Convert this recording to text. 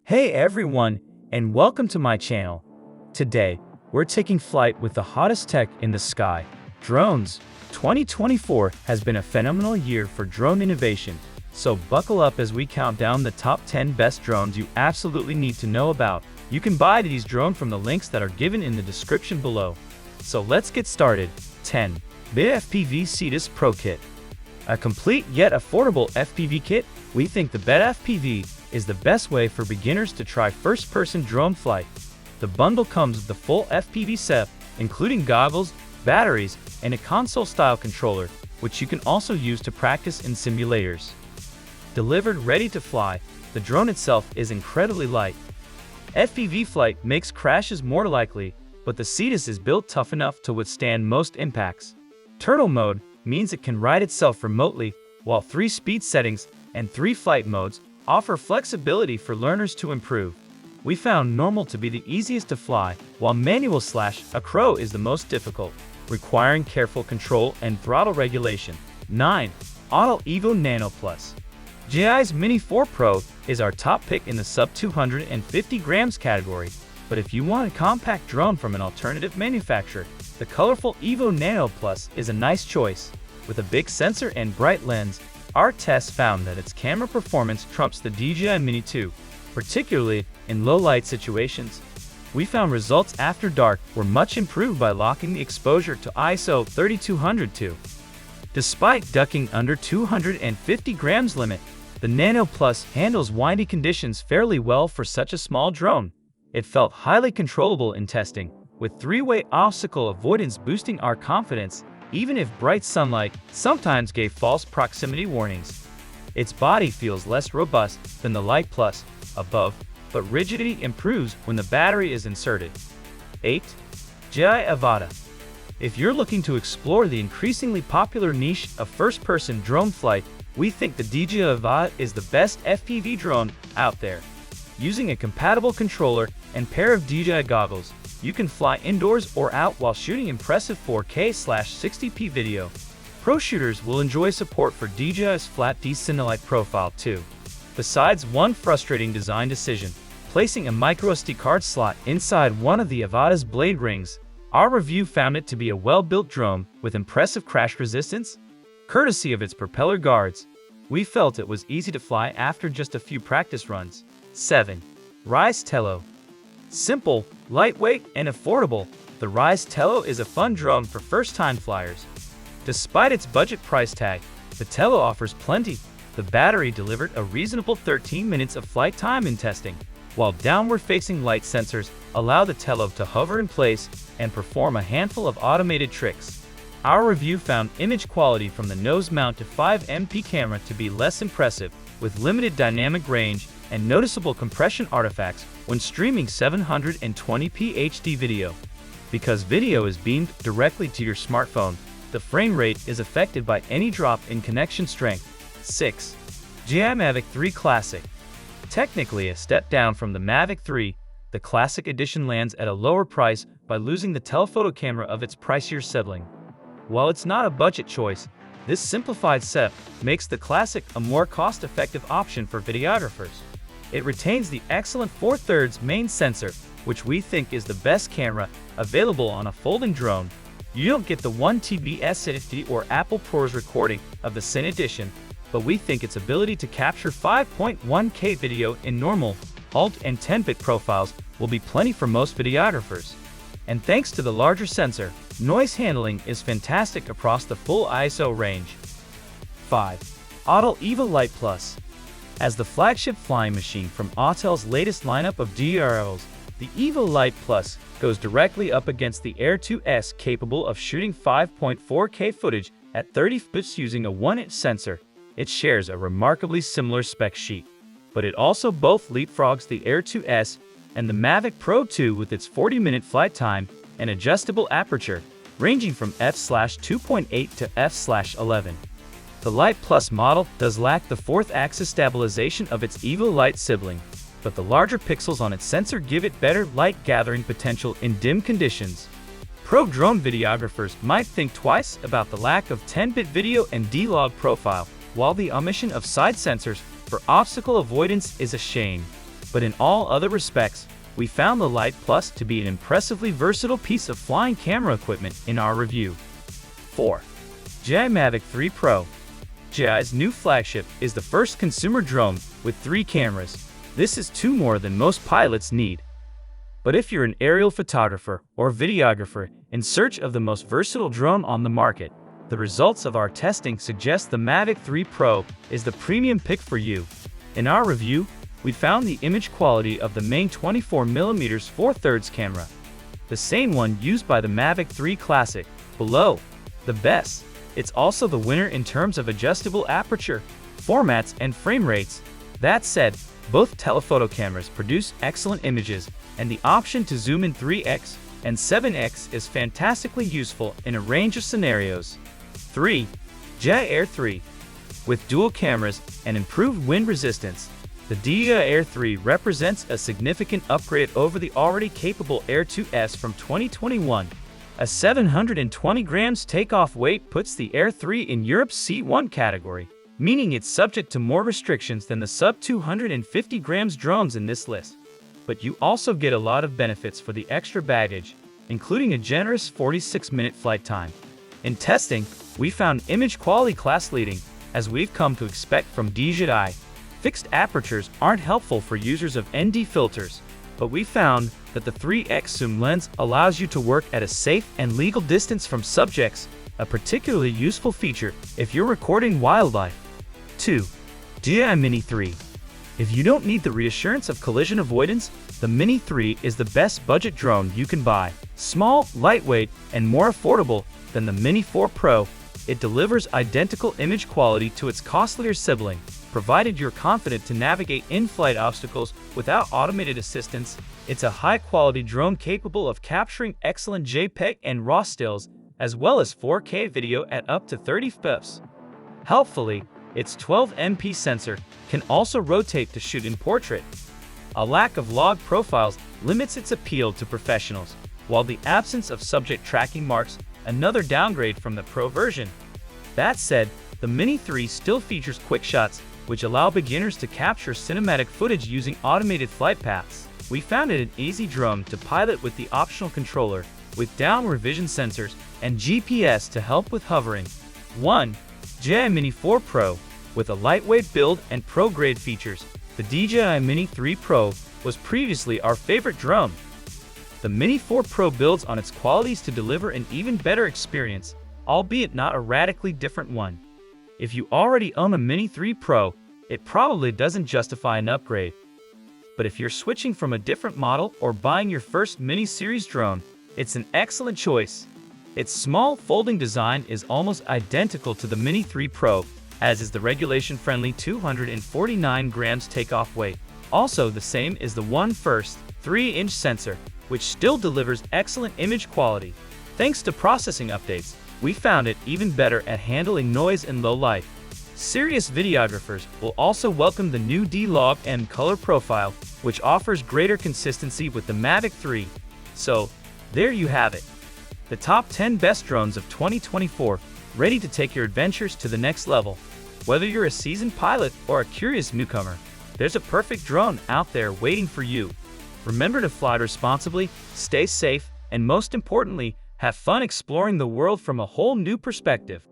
Hey everyone, and welcome to my channel. Today, we're taking flight with the hottest tech in the sky, drones. 2024 has been a phenomenal year for drone innovation, so buckle up as we count down the top 10 best drones you absolutely need to know about. You can buy these drones from the links that are given in the description below. So let's get started. 10. BIT FPV Cetus Pro Kit. A complete yet affordable FPV kit, we think the BIT FPV is the best way for beginners to try first-person drone flight. The bundle comes with the full FPV set, including goggles, batteries, and a console-style controller, which you can also use to practice in simulators. Delivered ready to fly, the drone itself is incredibly light. FPV flight makes crashes more likely, but the Cetus is built tough enough to withstand most impacts. Turtle mode means it can ride itself remotely, while 3 speed settings and 3 flight modes offer flexibility for learners to improve. We found normal to be the easiest to fly, while manual/acro is the most difficult, requiring careful control and throttle regulation. 9. Auto Evo Nano Plus. DJI's Mini 4 Pro is our top pick in the sub 250 grams category, but if you want a compact drone from an alternative manufacturer, the colorful Evo Nano Plus is a nice choice. With a big sensor and bright lens, our tests found that its camera performance trumps the DJI Mini 2, particularly in low-light situations. We found results after dark were much improved by locking the exposure to ISO 3200 too. Despite ducking under 250 grams limit, the Nano Plus handles windy conditions fairly well for such a small drone. It felt highly controllable in testing, with 3-way obstacle avoidance boosting our confidence, even if bright sunlight sometimes gave false proximity warnings. Its body feels less robust than the Lite Plus above, but rigidity improves when the battery is inserted. 8. DJI Avata. If you're looking to explore the increasingly popular niche of first-person drone flight, we think the DJI Avata is the best FPV drone out there. Using a compatible controller and pair of DJI goggles, you can fly indoors or out while shooting impressive 4K/60p video. Pro shooters will enjoy support for DJI's flat D-Cinelite profile too. Besides one frustrating design decision, placing a microSD card slot inside one of the Avata's blade rings, our review found it to be a well-built drone with impressive crash resistance. Courtesy of its propeller guards, we felt it was easy to fly after just a few practice runs. 7. Rise Tello. Simple, lightweight, and affordable, the Rise Tello is a fun drone for first-time flyers. Despite its budget price tag, the Tello offers plenty. The battery delivered a reasonable 13 minutes of flight time in testing, while downward-facing light sensors allow the Tello to hover in place and perform a handful of automated tricks. Our review found image quality from the nose-mounted 5MP camera to be less impressive, with limited dynamic range and noticeable compression artifacts when streaming 720p HD video. Because video is beamed directly to your smartphone, the frame rate is affected by any drop in connection strength. 6. DJI Mavic 3 Classic. Technically a step down from the Mavic 3, the Classic Edition lands at a lower price by losing the telephoto camera of its pricier sibling. While it's not a budget choice, this simplified setup makes the Classic a more cost-effective option for videographers. It retains the excellent 4/3 main sensor, which we think is the best camera available on a folding drone. You don't get the 1TB S50 or Apple ProRes recording of the Cine Edition, but we think its ability to capture 5.1K video in normal, alt, and 10-bit profiles will be plenty for most videographers. And thanks to the larger sensor, noise handling is fantastic across the full ISO range. 5. Auto Evo Lite Plus. As the flagship flying machine from Autel's latest lineup of DRLs, the Evo Lite Plus goes directly up against the Air 2S, capable of shooting 5.4K footage at 30 fps using a 1-inch sensor. It shares a remarkably similar spec sheet, but it also both leapfrogs the Air 2S and the Mavic Pro 2 with its 40-minute flight time and adjustable aperture, ranging from f/2.8 to f/11. The Lite Plus model does lack the 4th-axis stabilization of its Evo Lite sibling, but the larger pixels on its sensor give it better light-gathering potential in dim conditions. Pro drone videographers might think twice about the lack of 10-bit video and D-Log profile, while the omission of side sensors for obstacle avoidance is a shame. but in all other respects, we found the Lite Plus to be an impressively versatile piece of flying camera equipment in our review. 4. DJI Mavic 3 Pro. DJI's new flagship is the first consumer drone with 3 cameras. This is 2 more than most pilots need. But if you're an aerial photographer or videographer in search of the most versatile drone on the market, the results of our testing suggest the Mavic 3 Pro is the premium pick for you. In our review, we found the image quality of the main 24mm 4/3 camera, the same one used by the Mavic 3 Classic, below the best. It's also the winner in terms of adjustable aperture, formats, and frame rates. That said, both telephoto cameras produce excellent images, and the option to zoom in 3x and 7x is fantastically useful in a range of scenarios. 3. DJI Air 3. With dual cameras and improved wind resistance, the DJI Air 3 represents a significant upgrade over the already capable Air 2S from 2021. A 720 grams takeoff weight puts the Air 3 in Europe's C1 category, meaning it's subject to more restrictions than the sub-250 grams drones in this list. But you also get a lot of benefits for the extra baggage, including a generous 46-minute flight time. In testing, we found image quality class-leading, as we've come to expect from DJI. Fixed apertures aren't helpful for users of ND filters, but we found that the 3x zoom lens allows you to work at a safe and legal distance from subjects, a particularly useful feature if you're recording wildlife. 2. DJI Mini 3. If you don't need the reassurance of collision avoidance, the Mini 3 is the best budget drone you can buy. Small, lightweight, and more affordable than the Mini 4 Pro, it delivers identical image quality to its costlier sibling, provided you're confident to navigate in-flight obstacles without automated assistance. It's a high-quality drone capable of capturing excellent JPEG and RAW stills, as well as 4K video at up to 30 fps. Helpfully, its 12MP sensor can also rotate to shoot in portrait. A lack of log profiles limits its appeal to professionals, while the absence of subject tracking marks another downgrade from the Pro version. That said, the Mini 3 still features quick shots, which allow beginners to capture cinematic footage using automated flight paths. We found it an easy drone to pilot with the optional controller, with downward vision sensors and GPS to help with hovering. 1. DJI Mini 4 Pro. With a lightweight build and pro-grade features, the DJI Mini 3 Pro was previously our favorite drone. The Mini 4 Pro builds on its qualities to deliver an even better experience, albeit not a radically different one. If you already own a Mini 3 Pro, it probably doesn't justify an upgrade. But if you're switching from a different model or buying your first Mini series drone, it's an excellent choice. Its small, folding design is almost identical to the Mini 3 Pro, as is the regulation-friendly 249 grams takeoff weight. Also the same is the 1/1 3-inch sensor, which still delivers excellent image quality. Thanks to processing updates, we found it even better at handling noise in low light. Serious videographers will also welcome the new D-Log M color profile, which offers greater consistency with the Mavic 3. So, there you have it. The top 10 best drones of 2024, ready to take your adventures to the next level. Whether you're a seasoned pilot or a curious newcomer, there's a perfect drone out there waiting for you. Remember to fly responsibly, stay safe, and most importantly, have fun exploring the world from a whole new perspective.